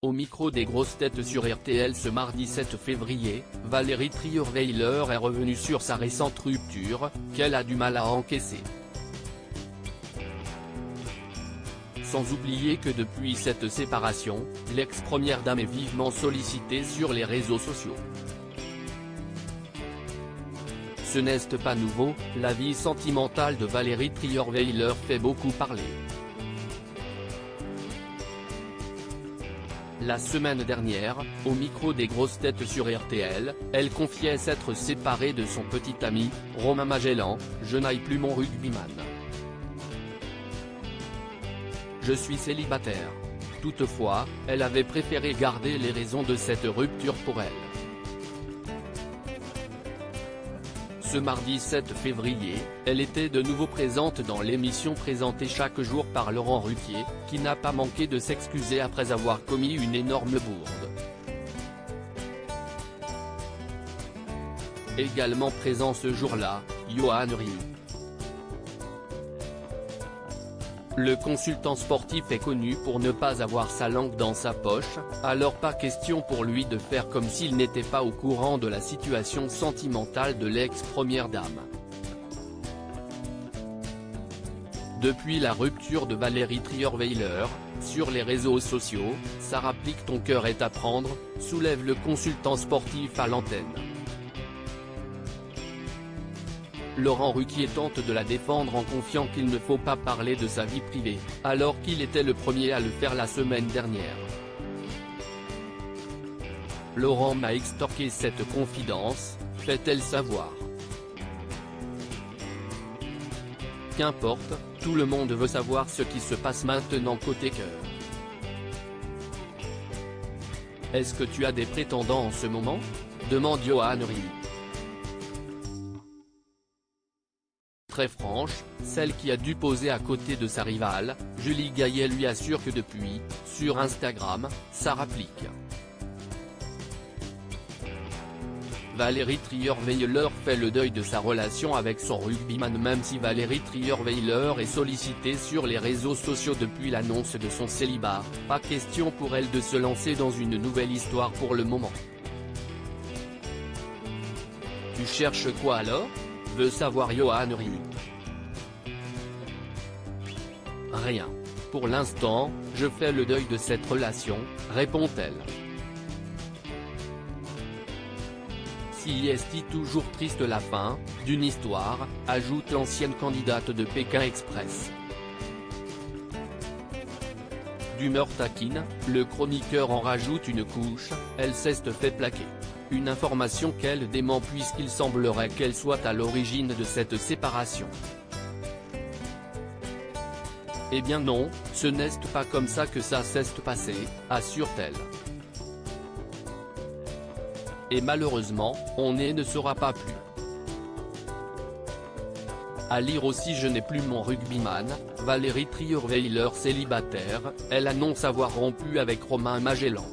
Au micro des grosses têtes sur RTL ce mardi 7 février, Valérie Trierweiler est revenue sur sa récente rupture, qu'elle a du mal à encaisser. Sans oublier que depuis cette séparation, l'ex-première dame est vivement sollicitée sur les réseaux sociaux. Ce n'est pas nouveau, la vie sentimentale de Valérie Trierweiler fait beaucoup parler. La semaine dernière, au micro des grosses têtes sur RTL, elle confiait s'être séparée de son petit ami, Romain Magellan. « Je n'aille plus mon rugbyman. Je suis célibataire ». Toutefois, elle avait préféré garder les raisons de cette rupture pour elle. Ce mardi 7 février, elle était de nouveau présente dans l'émission présentée chaque jour par Laurent Ruquier, qui n'a pas manqué de s'excuser après avoir commis une énorme bourde. Également présent ce jour-là, Yoann Ryu. Le consultant sportif est connu pour ne pas avoir sa langue dans sa poche, alors pas question pour lui de faire comme s'il n'était pas au courant de la situation sentimentale de l'ex-première dame. Depuis la rupture de Valérie Trierweiler, sur les réseaux sociaux, ça rapplique ton cœur est à prendre, soulève le consultant sportif à l'antenne. Laurent Ruquier tente de la défendre en confiant qu'il ne faut pas parler de sa vie privée, alors qu'il était le premier à le faire la semaine dernière. Laurent m'a extorqué cette confidence, fait-elle savoir. Qu'importe, tout le monde veut savoir ce qui se passe maintenant côté cœur. Est-ce que tu as des prétendants en ce moment ? Demande Yoann Ryu. Très franche, celle qui a dû poser à côté de sa rivale, Julie Gaillet lui assure que depuis, sur Instagram, ça rapplique. Valérie Trierweiler fait le deuil de sa relation avec son rugbyman. Même si Valérie Trierweiler est sollicitée sur les réseaux sociaux depuis l'annonce de son célibat, pas question pour elle de se lancer dans une nouvelle histoire pour le moment. Tu cherches quoi alors ? Veut savoir Yoann Ryu. Rien. Pour l'instant, je fais le deuil de cette relation, répond-elle. Si est toujours triste la fin d'une histoire, ajoute l'ancienne candidate de Pékin Express. D'humeur taquine, le chroniqueur en rajoute une couche, elle s'est fait plaquer. Une information qu'elle dément puisqu'il semblerait qu'elle soit à l'origine de cette séparation. Eh bien non, ce n'est pas comme ça que ça s'est passé, assure-t-elle. Et malheureusement, on ne saura pas plus. À lire aussi Je n'ai plus mon rugbyman, Valérie Trierweiler célibataire, elle annonce avoir rompu avec Romain Magellan.